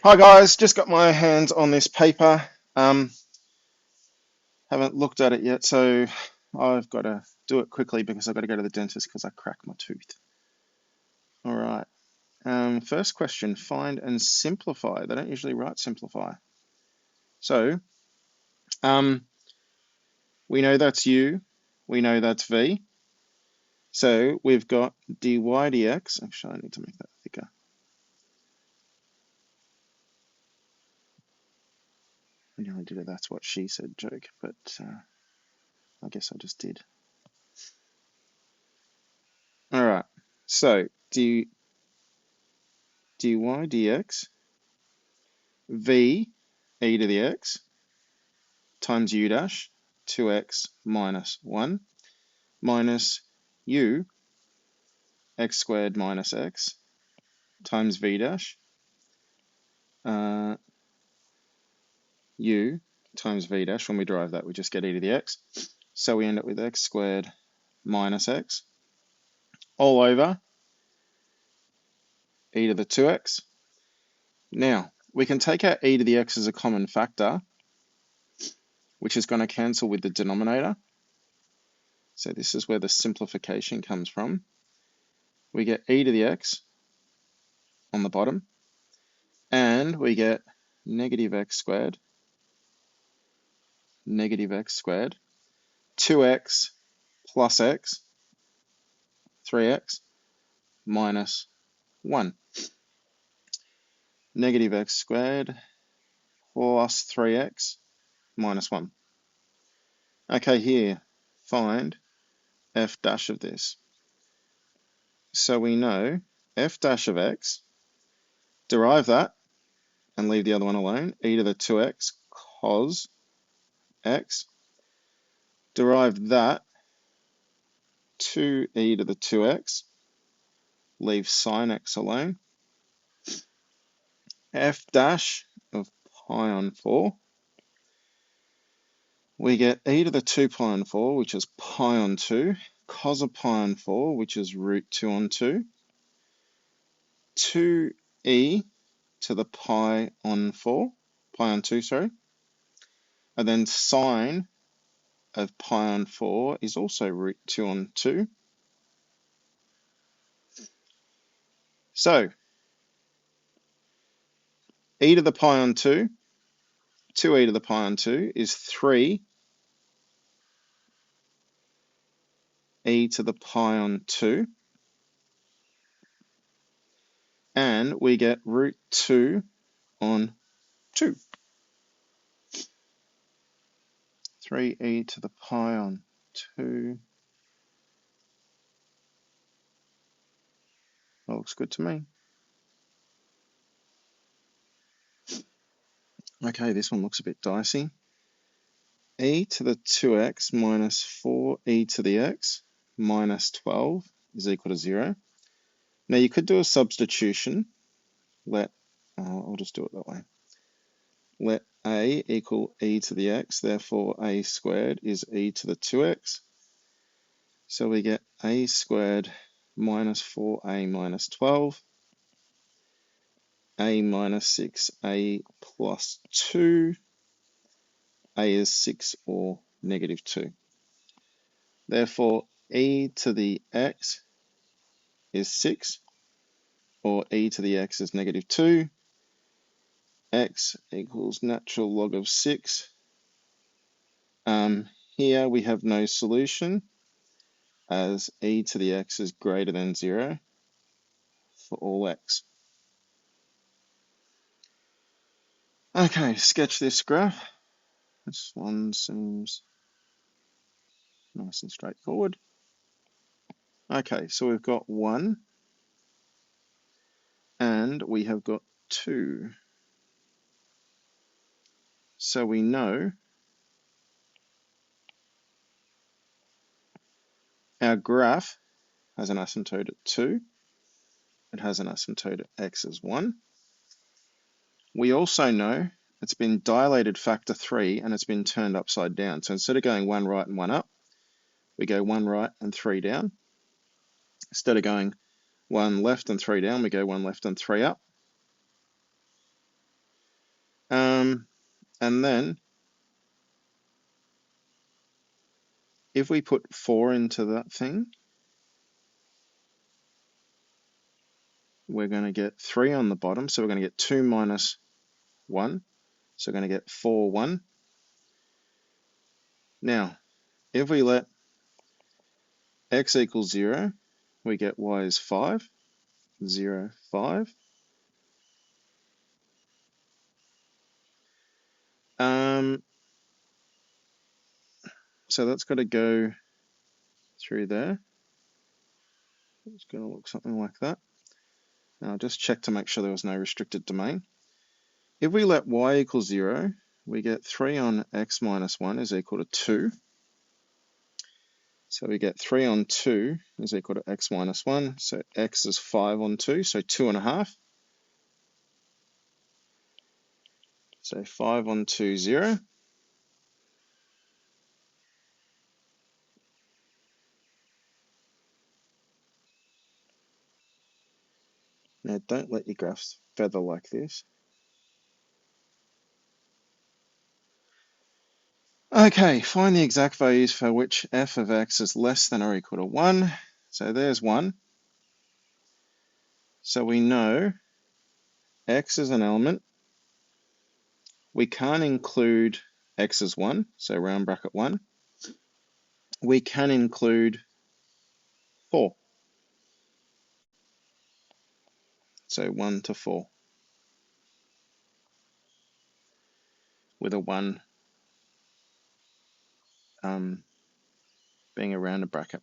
Hi guys, just got my hands on this paper. Haven't looked at it yet, so I've got to do it quickly because I've got to go to the dentist because I cracked my tooth. All right. First question, find and simplify. They don't usually write simplify. So, we know that's u, we know that's v. So we've got dy dx. Actually, I need to make that thicker. I nearly did a that's what she said joke, but I guess I just did. All right. So dy dx v e to the x times u dash 2x minus 1 minus u x squared minus x times v dash u times v dash. When we derive that, we just get e to the x. So we end up with x squared minus x all over e to the 2x. Now, we can take out e to the x as a common factor, which is going to cancel with the denominator. So this is where the simplification comes from. We get e to the x on the bottom, and we get negative x squared, 2x plus x, 3x, minus 1. Negative x squared plus 3x minus 1. Okay, here, find f dash of this. So we know f dash of x, derive that, and leave the other one alone, e to the 2x cos x. Derive that, 2e to the 2x, leave sine x alone. F dash of pi on 4. We get e to the 2 pi on 4, which is pi on 2, cos of pi on 4, which is root 2 on 2, 2e to the pi on 2, sorry, and then sine of pi on 4 is also root 2 on 2. So, e to the pi on 2, 2e to the pi on 2 is 3e to the pi on 2, and we get root 2 on 2. 3e to the pi on 2. That looks good to me. Okay, this one looks a bit dicey. E to the 2x minus 4e to the x minus 12 is equal to 0. Now you could do a substitution. I'll just do it that way. Let a equal e to the x, therefore a squared is e to the 2x. So we get a squared minus 4a minus 12, a minus 6, a plus 2, a is 6 or negative 2. Therefore, e to the x is 6, or e to the x is negative 2. X equals natural log of 6. Here we have no solution, as e to the x is greater than 0 for all x. Okay, sketch this graph. This one seems nice and straightforward. Okay, so we've got 1 and we have got 2. So we know our graph has an asymptote at 2. It has an asymptote at x as 1. We also know it's been dilated factor 3 and it's been turned upside down. So instead of going 1 right and 1 up, we go 1 right and 3 down. Instead of going 1 left and 3 down, we go 1 left and 3 up. And then if we put 4 into that thing, we're going to get 3 on the bottom. So we're going to get 2 minus 1. So we're going to get 4, 1. Now, if we let x equals 0, we get y is 5, 0, 5. So that's got to go through there. It's going to look something like that. Now I'll just check to make sure there was no restricted domain. If we let y equal 0, we get 3 on x minus 1 is equal to 2. So we get 3 on 2 is equal to x minus 1. So x is 5 on 2, so 2.5. So 5 on 2, 0. Now don't let your graphs feather like this. Okay, find the exact values for which f of x is less than or equal to 1. So there's 1. So we know x is an element. We can't include x as 1, so round bracket 1. We can include 4. So 1 to 4 with a 1 being around a bracket.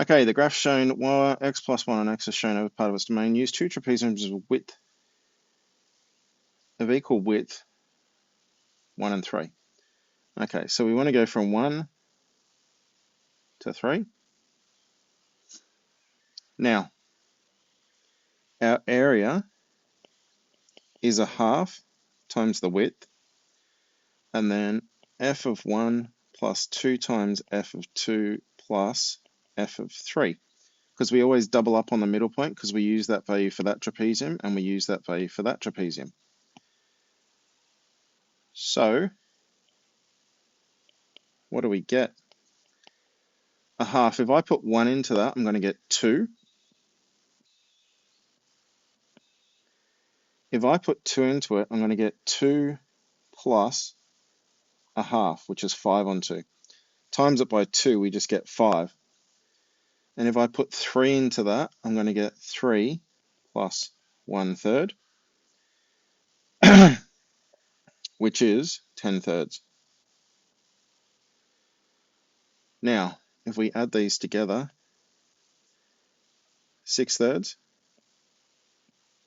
Okay, the graph shown y x plus 1 on x is shown over part of its domain. Use two trapeziums of equal width 1 and 3. Okay, so we want to go from 1 to 3. Now, our area is a half times the width, and then f of 1 plus 2 times f of 2 plus f of 3. Because we always double up on the middle point because we use that value for that trapezium and we use that value for that trapezium. So, what do we get? A half. If I put 1 into that, I'm going to get 2. If I put 2 into it, I'm going to get 2 plus a half, which is 5 on 2. Times it by 2, we just get 5. And if I put 3 into that, I'm going to get 3 plus 1/3, which is 10/3. Now, if we add these together, 6/3,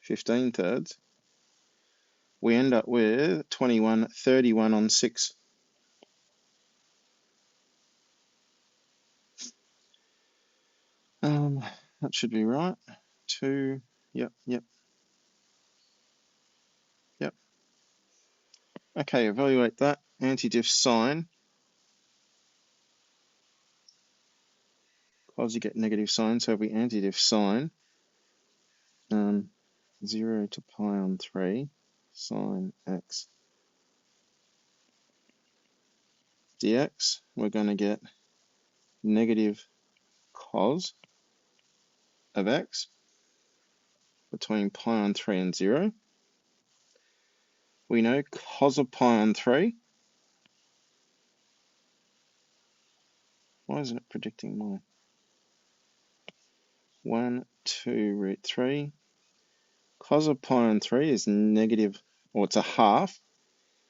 15/3, we end up with 21, 31 on 6. That should be right. 2, yep. Okay, evaluate that. Anti-diff sign. Cause you get negative sign, so if we anti-diff sign 0 to pi on 3 sine x dx, we're going to get negative cos of x between pi on 3 and 0. We know cos of pi on 3. Why isn't it predicting mine? 1, 2 root 3. Cos of pi on 3 is negative, or it's a half.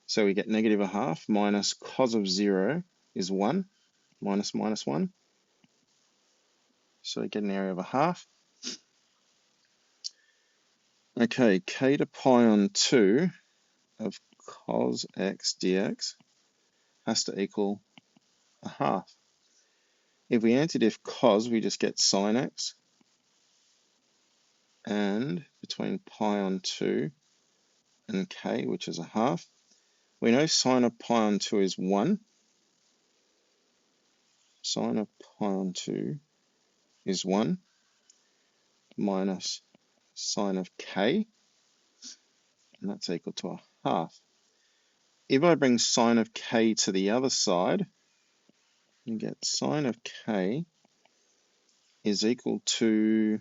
So we get negative a half minus cos of 0 is 1, minus 1. So we get an area of a half. Okay, k to pi on 2 of cos x dx has to equal a half. If we antidiff cos, we just get sine x. And between pi on 2 and k, which is a half, we know sine of pi on 2 is 1. Sine of pi on 2 is 1 minus sine of k, and that's equal to a half. If I bring sine of k to the other side, you get sine of k is equal to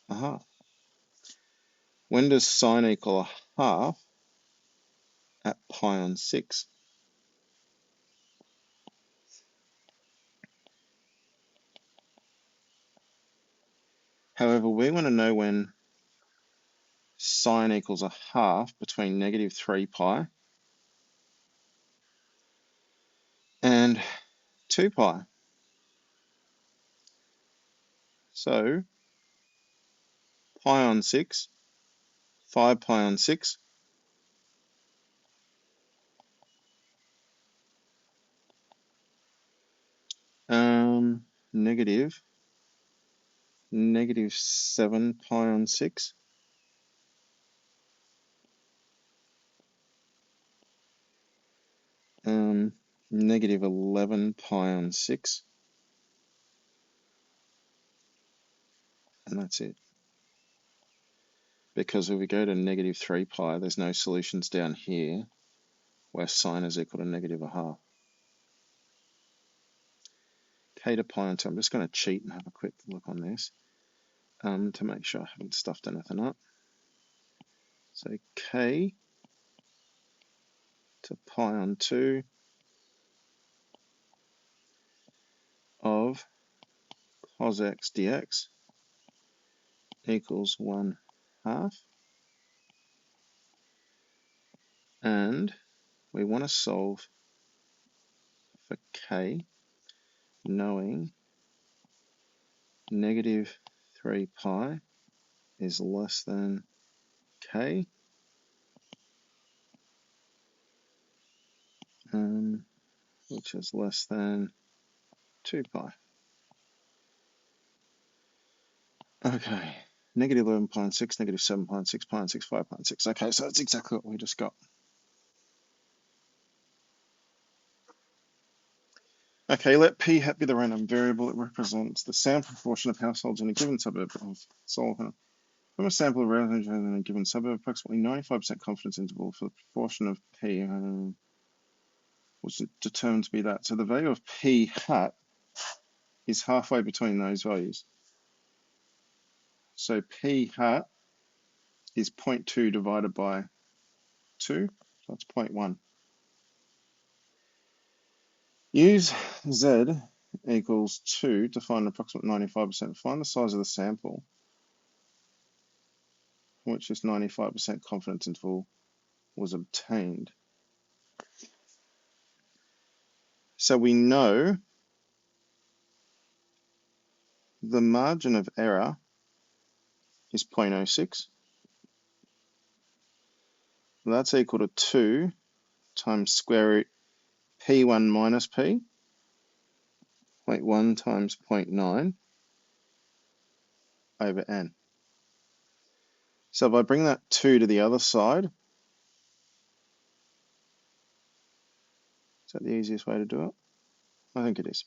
a half. When does sine equal a half? At pi on 6. However, we want to know when sine equals a half between negative 3 pi and 2 pi. So pi on 6, 5 pi on 6, negative 7 pi on 6, negative 11 pi on 6, and that's it. Because if we go to negative 3 pi, there's no solutions down here where sine is equal to negative a half. K to pi on 2, I'm just going to cheat and have a quick look on this to make sure I haven't stuffed anything up. So K to pi on 2 of cos x dx equals 1 half. And we want to solve for K knowing negative 3 pi is less than K, which is less than 2 pi. Okay, negative 11 pi on 6, negative 7 pi on 6, pi on 6, 5 pi on 6. Okay, so that's exactly what we just got. Okay, let p hat be the random variable. It represents the sample proportion of households in a given suburb of Seoul. From a sample of residents in a given suburb, approximately 95% confidence interval for the proportion of p was determined to be that. So the value of p hat is halfway between those values. So p hat is 0.2 divided by 2, so that's 0.1. Use z equals 2 to find approximate 95%. Find the size of the sample, which this 95% confidence interval was obtained. So we know the margin of error is 0.06. That's equal to 2 times square root p1 minus p, 0.1 times 0.9 over n. So if I bring that 2 to the other side, is that the easiest way to do it? I think it is.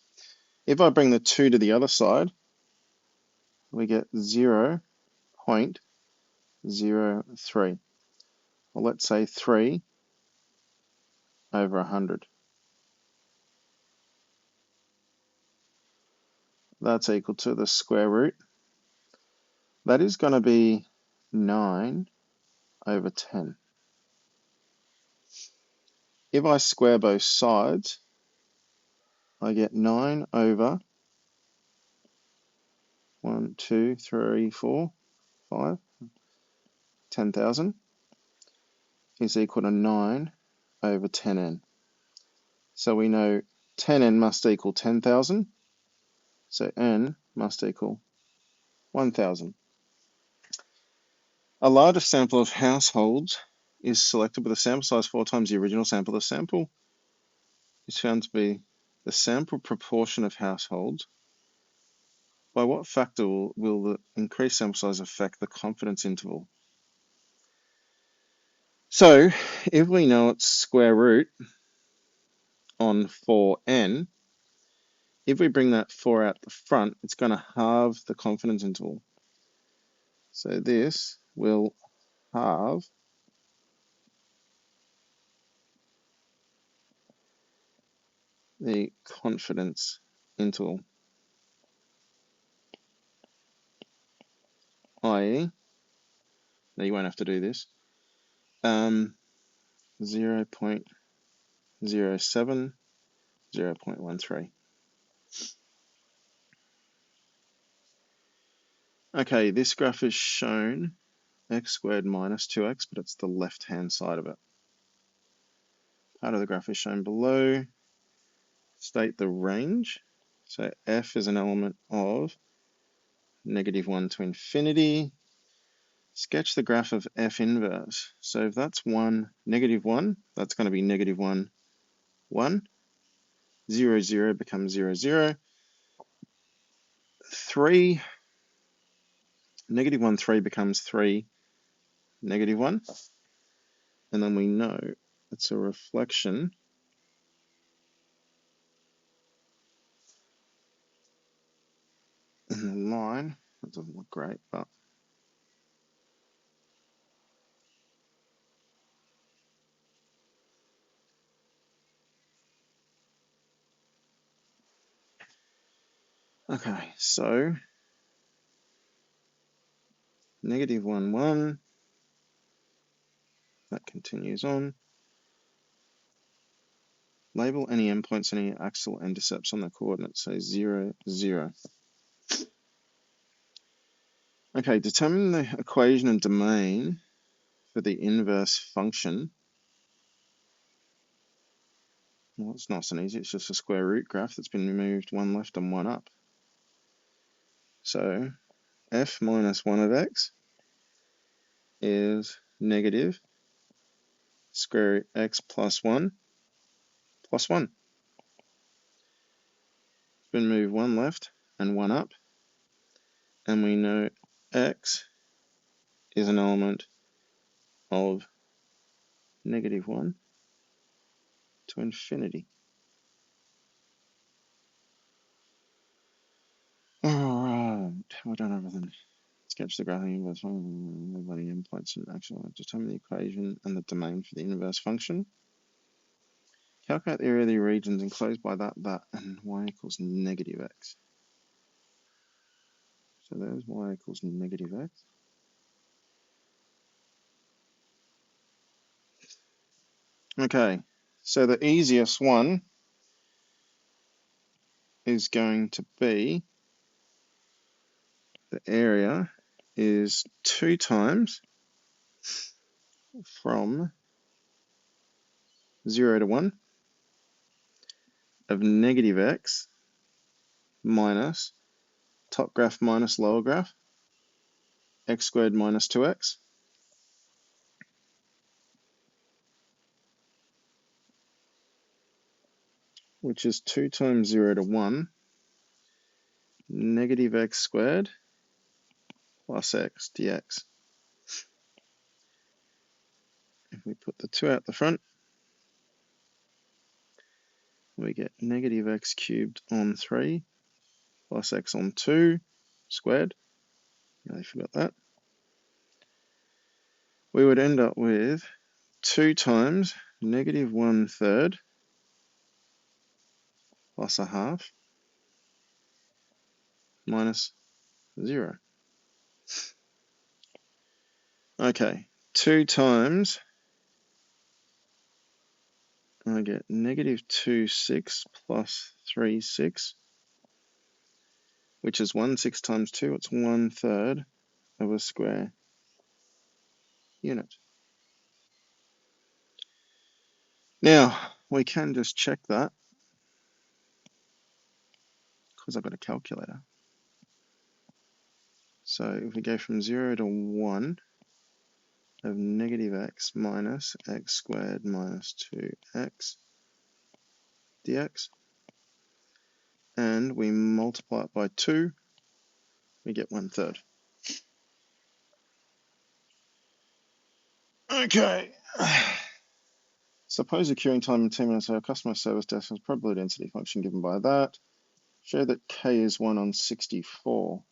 If I bring the 2 to the other side, we get 0.03. Well, let's say 3 over 100. That's equal to the square root. That is going to be 9 over 10. If I square both sides, I get 9 over 1, 2, 3, 4, 5, 10,000 is equal to 9 over 10n. So we know 10n must equal 10,000, so n must equal 1,000. A larger sample of households is selected with a sample size 4 times the original sample. The sample is found to be the sample proportion of households. By what factor will the increased sample size affect the confidence interval? So if we know it's square root on 4n, if we bring that 4 out the front, it's going to halve the confidence interval. So this will halve the confidence interval, i.e., now you won't have to do this, 0.07, 0.13. Okay, this graph is shown x squared minus 2x, but it's the left-hand side of it. Part of the graph is shown below. State the range. So f is an element of -1 to infinity. Sketch the graph of f inverse. So if that's 1, -1, that's going to be -1, 1. 0, 0 becomes 0, 0. 3, -1, 3 becomes 3, -1. And then we know it's a reflection in the line. That doesn't look great, but okay, so -1, 1, that continues on. Label any endpoints and any axial intercepts on the coordinates, so 0, 0. Okay, determine the equation and domain for the inverse function. Well, it's nice and easy. It's just a square root graph that's been moved one left and one up. So f minus 1 of x is negative square root x plus 1 plus 1. It's been moved one left and one up. And we know x is an element of -1 to infinity. Alright, we've done everything. Sketch the graph of the inverse function by the endpoints and actual determine the equation and the domain for the inverse function. Calculate the area of the regions enclosed by that, and y equals -x. So there's y equals -x. Okay, so the easiest one is going to be the area is 2 times from 0 to 1 of -x minus top graph minus lower graph, x squared minus 2x. Which is 2 times 0 to 1, -x squared plus x dx. If we put the 2 out the front, we get -x cubed on 3 plus x on 2 squared. Nearly forgot that. We would end up with 2 times -1/3 plus a half minus 0. Okay, 2 times, I get -2, 6 plus 3, 6, which is 1, 6 times 2, it's 1/3 of a square unit. Now, we can just check that because I've got a calculator. So if we go from 0 to 1 of -x minus x squared minus 2x dx, and we multiply it by 2, we get 1/3. Okay. Suppose the queuing time in 10 minutes of our customer service desk has probability density function given by that. Show that k is 1 on 64.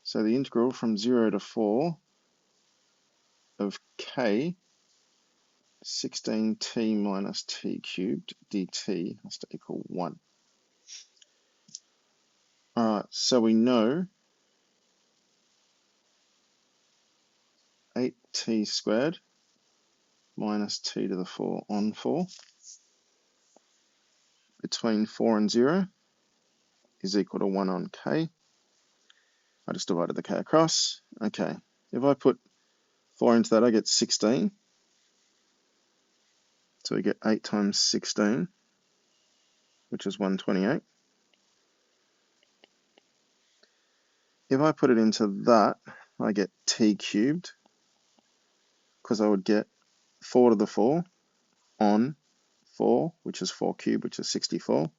So the integral from 0 to 4 of k 16t minus t cubed dt has to equal 1. Alright, so we know 8t squared minus t to the 4 on 4 between 4 and 0 is equal to 1 on k. I just divided the k across. Okay, if I put 4 into that, I get 16. So we get 8 times 16, which is 128. If I put it into that, I get t cubed, because I would get 4 to the 4 on 4, which is 4 cubed, which is 64,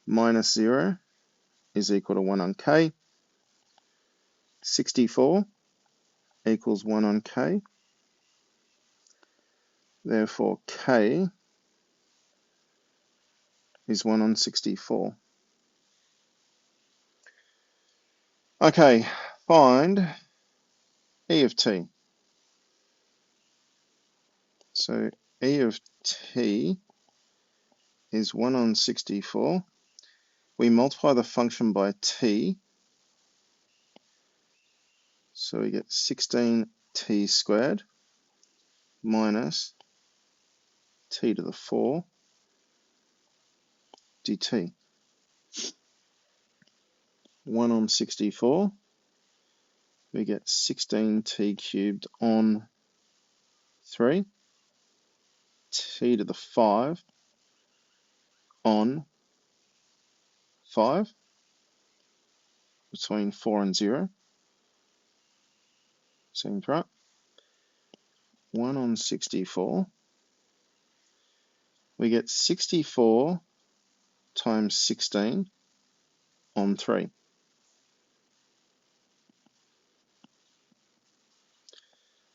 minus 0 is equal to 1 on k. 64 equals 1 on k. Therefore, k is 1 on 64. Okay, find e of t. So e of t is 1 on 64. We multiply the function by t, so we get 16t squared minus t to the 4 dt. 1 on 64, we get 16t cubed on 3, t to the 5 on 5, between 4 and 0. Seems right. 1 on 64, we get 64 times 16 on 3.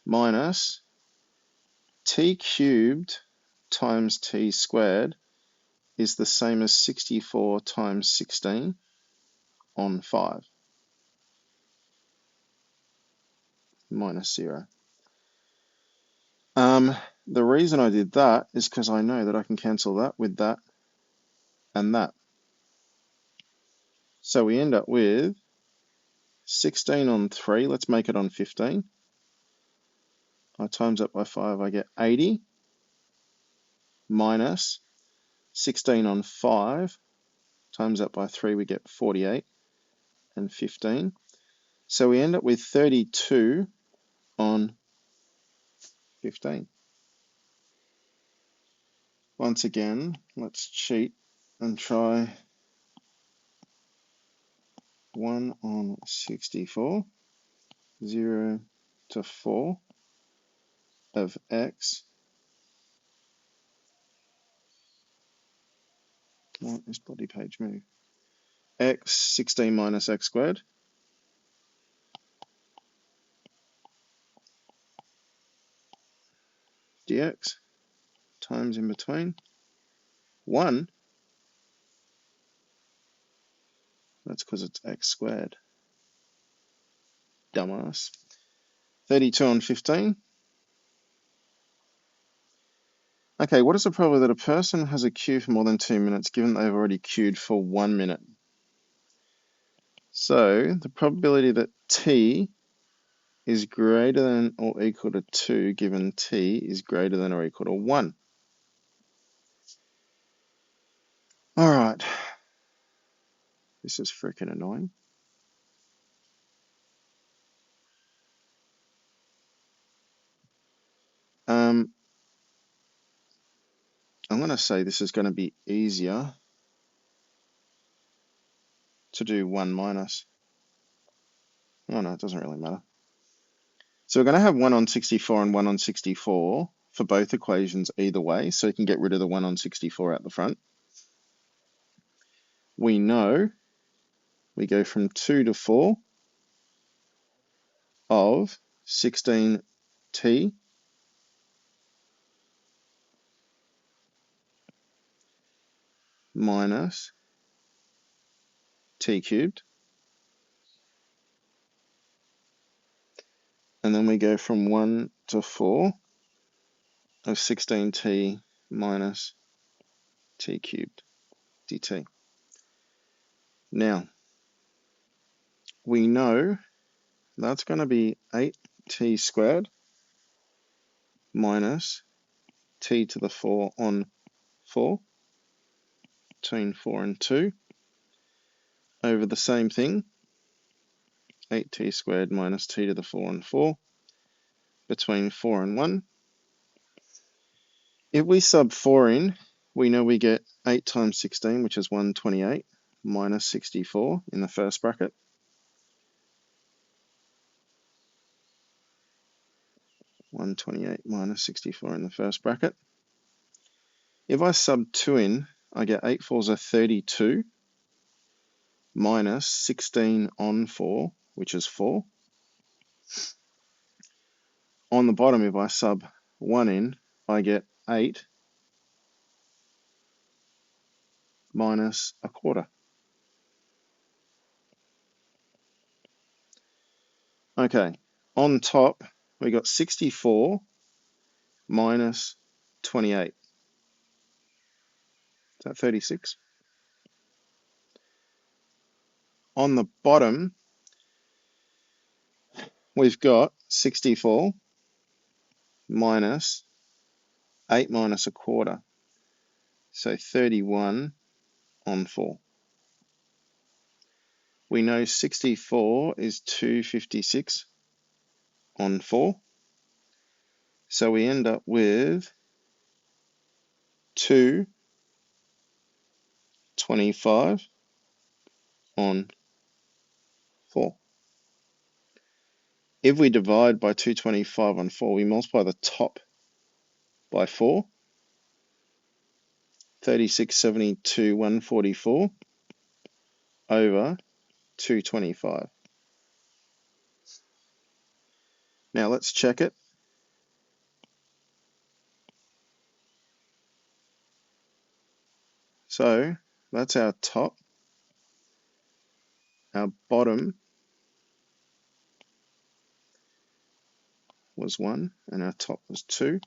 Minus t cubed times t squared is the same as 64 times 16 on 5, minus 0. The reason I did that is because I know that I can cancel that with that and that. So we end up with 16 on 3, let's make it on 15. I times that by 5, I get 80, minus 16 on 5, times that by 3, we get 48, and 15. So we end up with 32 on 15. Once again, let's cheat and try 1 on 64, 0 to 4 of x. What is bloody page move? X 16 minus x squared dx times in between 1. That's because it's x squared. Dumbass. 32 on 15. Okay, what is the probability that a person has a queue for more than 2 minutes given they've already queued for 1 minute? So the probability that t is greater than or equal to 2 given t is greater than or equal to 1. Alright, this is freaking annoying. I'm going to say this is going to be easier to do 1 minus. Oh no, it doesn't really matter. So we're going to have 1 on 64 and 1 on 64 for both equations either way, so you can get rid of the 1 on 64 out the front. We know we go from 2 to 4 of 16t minus t cubed. And then we go from 1 to 4 of 16t minus t cubed dt. Now, we know that's going to be 8t squared minus t to the 4 on 4, between 4 and 2, over the same thing, 8t squared minus t to the 4 on 4, between 4 and 1. If we sub 4 in, we know we get 8 times 16, which is 128, minus 64 in the first bracket. 128 minus 64 in the first bracket. If I sub 2 in, I get 8 fours are 32, minus 16 on 4, which is 4. On the bottom, if I sub 1 in, I get 8 minus a quarter. Okay, on top, we got 64 minus 28. Is that 36? On the bottom, we've got 64 minus 8 minus a quarter. So 31 on 4. We know 64 is 256 on 4. So we end up with 225 on 4. If we divide by 225 on 4, we multiply the top by 4. 36, 72, 144 over 225. Now let's check it. So that's our top. Our bottom was 1 and our top was 2.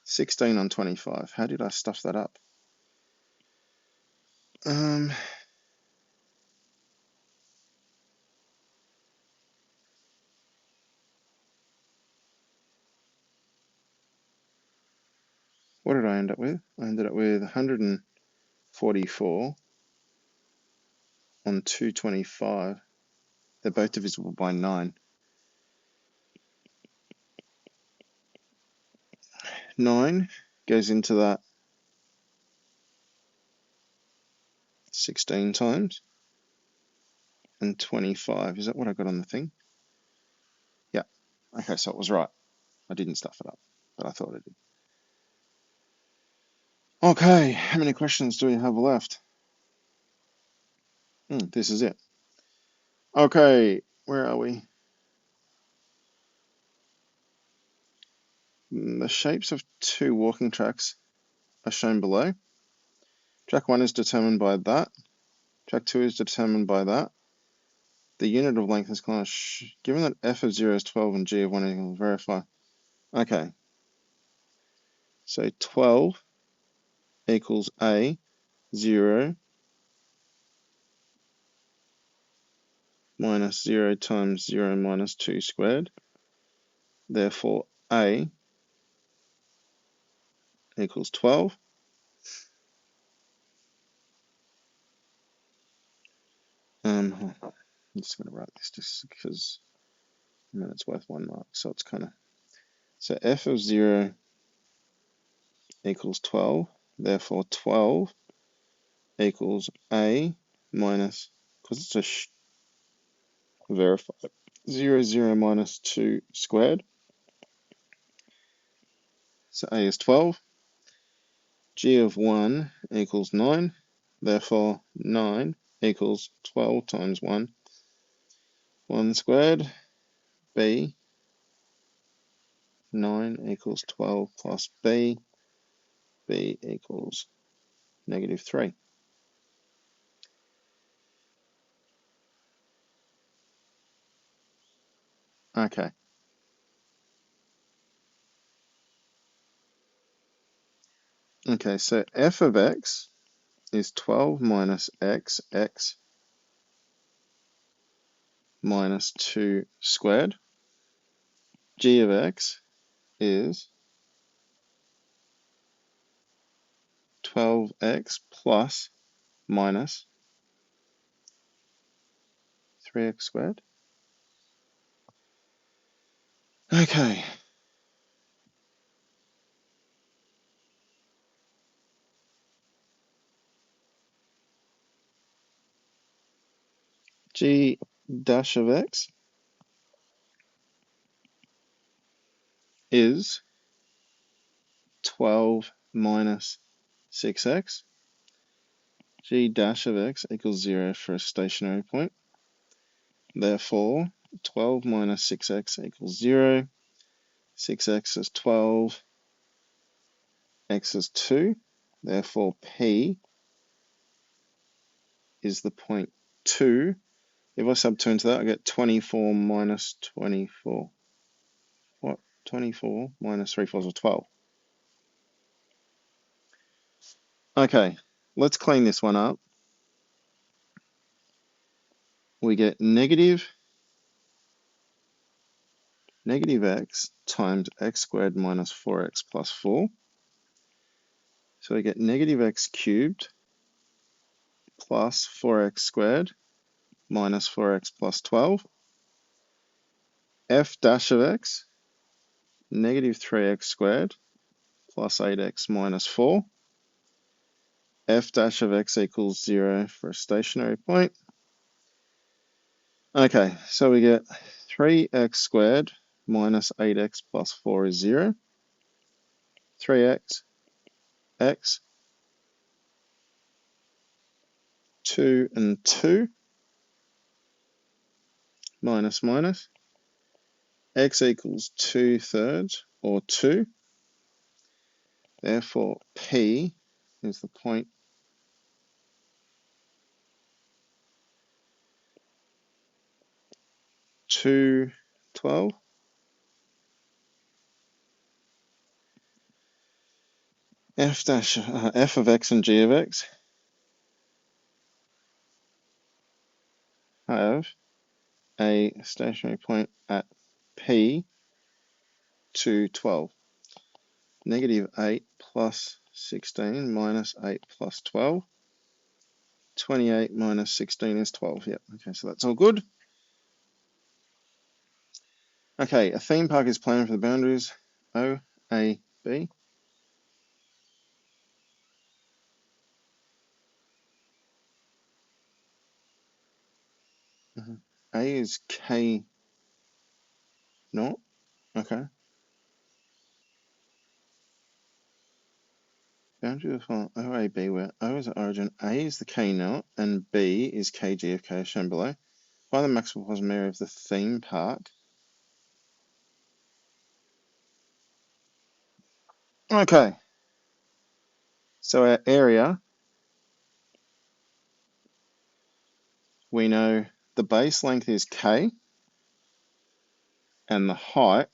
16 on 25. How did I stuff that up? What did I end up with? I ended up with 144 on 225. They're both divisible by 9. 9 goes into that 16 times, and 25. Is that what I got on the thing? Yeah. Okay, so it was right. I didn't stuff it up, but I thought I did. Okay, how many questions do we have left? This is it. Okay, where are we? The shapes of 2 walking tracks are shown below. Track 1 is determined by that. Track 2 is determined by that. The unit of length is given that f of 0 is 12 and g of 1 equals verify. Okay, so 12 equals a 0 minus 0 times 0 minus 2 squared. Therefore, a equals 12. I'm just going to write this just because it's worth 1 mark. So it's so f of 0 equals 12. Therefore, 12 equals a minus, because it's a verify, 0, 0 minus 2 squared. So a is 12. G of 1 equals 9. Therefore, 9 equals 12 times 1. 1 squared. B, 9 equals 12 plus B. B equals negative 3. Okay. Okay, so f of x is 12 minus x minus 2 squared. G of x is 12x plus minus 3x squared. Okay. G dash of x is 12 minus 6x. G dash of x equals 0 for a stationary point. Therefore, 12 minus 6x equals 0. 6x is 12. X is 2. Therefore, P is the point 2. If I sub 2 into that, I get 24 minus 24. What? 24 minus 3 fourths of 12. Okay, let's clean this one up. We get negative x times x squared minus 4x plus 4. So we get negative x cubed plus 4x squared minus 4x plus 12. F dash of x, negative 3x squared plus 8x minus 4. F dash of x equals 0 for a stationary point. Okay, so we get 3x squared minus 8x plus 4 is 0. 3x, x, 2 and 2, minus minus. X equals 2/3 or 2. Therefore, P is the point 212. F of x and g of x have a stationary point at P 212. Negative 8 plus 16 minus 8 plus 12. 28 minus 16 is 12. Yep, okay, so that's all good. Okay, a theme park is planned for the boundaries O, A, B. A is K naught. Okay. Boundary of the O, A, B, where O is the origin, A is the K naught, and B is KG of K as shown below. Find the maximum possible area of the theme park. Okay. So our area, we know the base length is K, and the height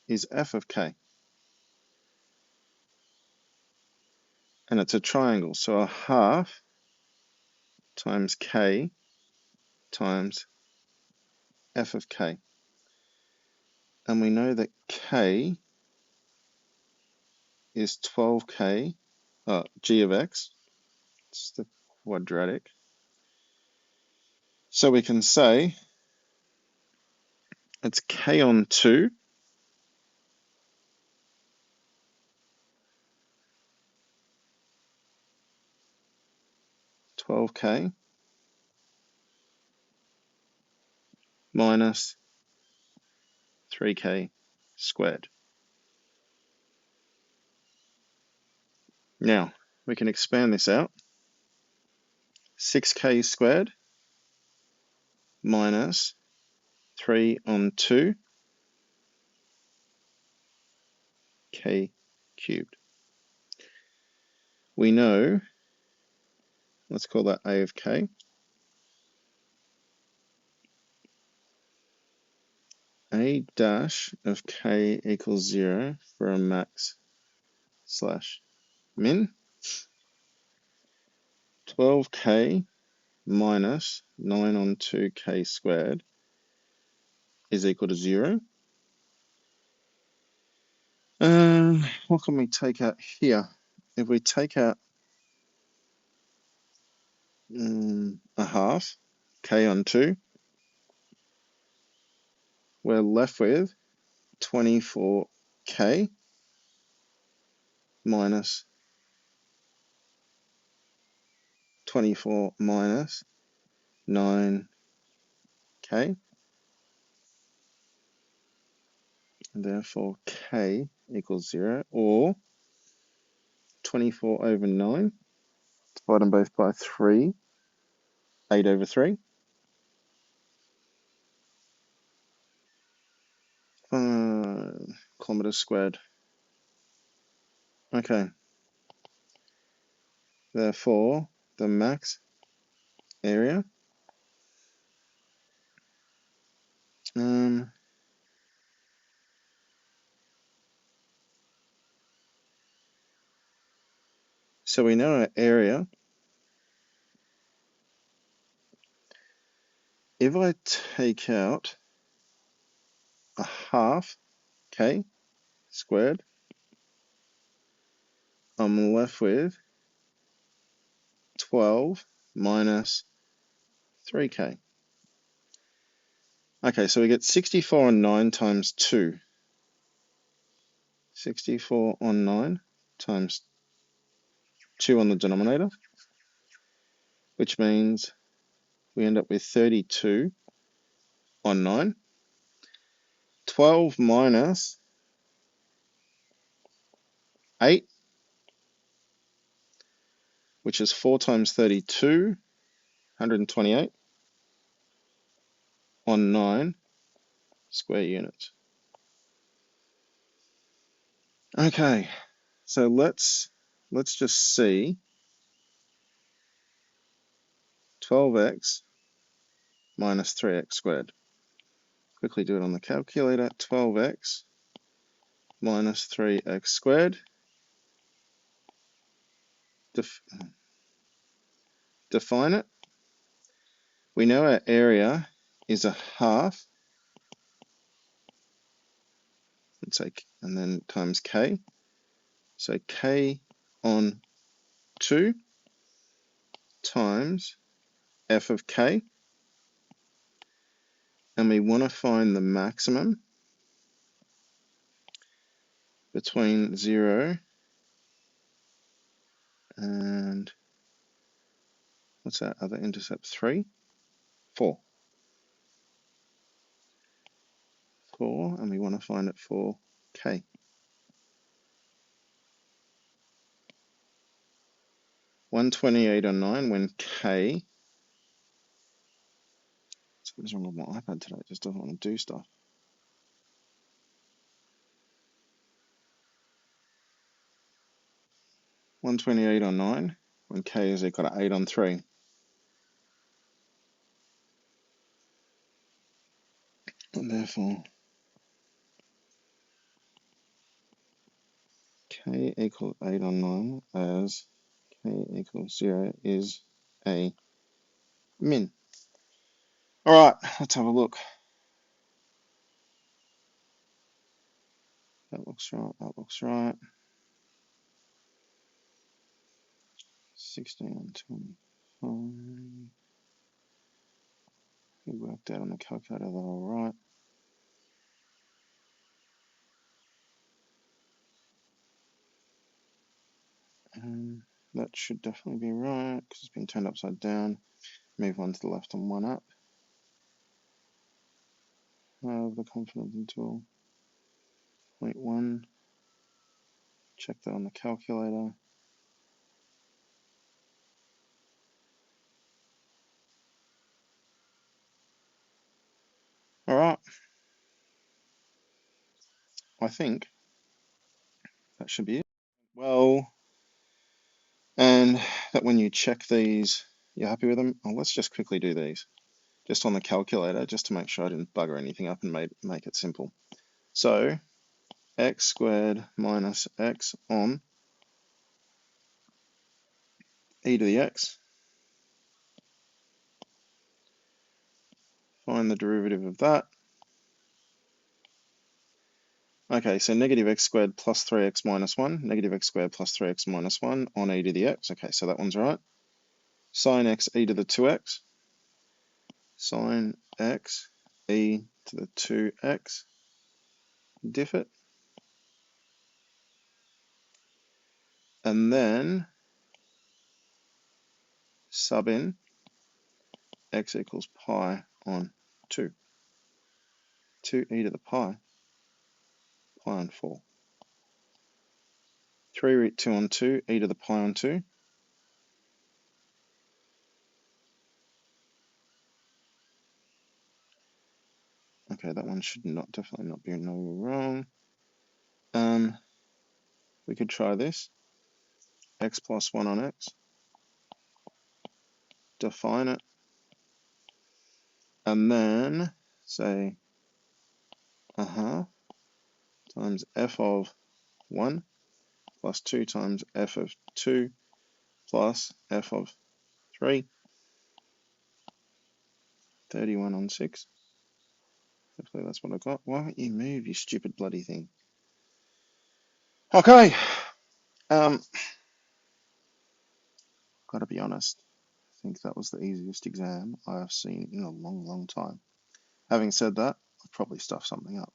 is F of K. And it's a triangle, so a half times K times F of K. And we know that K is 12K, G of X. It's the quadratic. So we can say it's K on 2, 12K, minus 3K squared. Now, we can expand this out. 6K squared minus 3 on 2, K cubed. We know, let's call that A of K. A dash of K equals 0 for a max slash min 12k minus 9 on 2k squared is equal to 0. What can we take out here? If we take out a half, k on 2, we're left with 24k minus 24 minus 9k, and therefore k equals 0, or 24 over 9, divide them both by 3, 8 over 3, kilometers squared. Okay, therefore the max area so we know our area. If I take out a half k squared, I'm left with 12 minus 3k. Okay, so we get 64 on 9 times 2. 64 on 9 times 2 on the denominator, which means we end up with 32 on 9. 12 minus 8, which is 4 times 32, 128 on 9 square units. Okay, so let's just see 12x minus 3x squared. Quickly do it on the calculator. 12x minus 3x squared. Define it. We know our area is a half. Let's say, and then times k. So k on 2 times f of k. And we want to find the maximum between 0 and, what's that other intercept? 3? 4. 4, and we want to find it for k. 128 on 9 when k, something's wrong with my iPad today, it just doesn't want to do stuff. 128 on 9 when k is equal to 8 on 3. And therefore, k equals 8 on 9 as k equals 0 is a min. All right, let's have a look. That looks right, that looks right. 16 and 25. We worked out on the calculator that all right. That should definitely be right because it's been turned upside down. Move one to the left and one up. The confidence interval 0.1. Check that on the calculator. All right. I think that should be it. Well, and that when you check these, you're happy with them. Let's just quickly do these, just on the calculator, just to make sure I didn't bugger anything up and make it simple. So x squared minus x on e to the x. Find the derivative of that. Okay, so negative x squared plus 3x minus 1, negative x squared plus 3x minus 1 on e to the x. Okay, so that one's right. Sine x e to the 2x. Sine x e to the 2x. Diff it. And then sub in x equals pi on 2. 2e to the pi on 4. 3 root 2 on 2, e to the pi on 2. Okay, that one should definitely not be wrong. We could try this. X plus 1 on x. Define it. And then say a half times f of 1 plus 2 times f of 2 plus f of 3. 31 on 6. Hopefully that's what I got. Why don't you move, you stupid bloody thing? Okay. Gotta be honest. I think that was the easiest exam I have seen in a long, long time. Having said that, I've probably stuffed something up.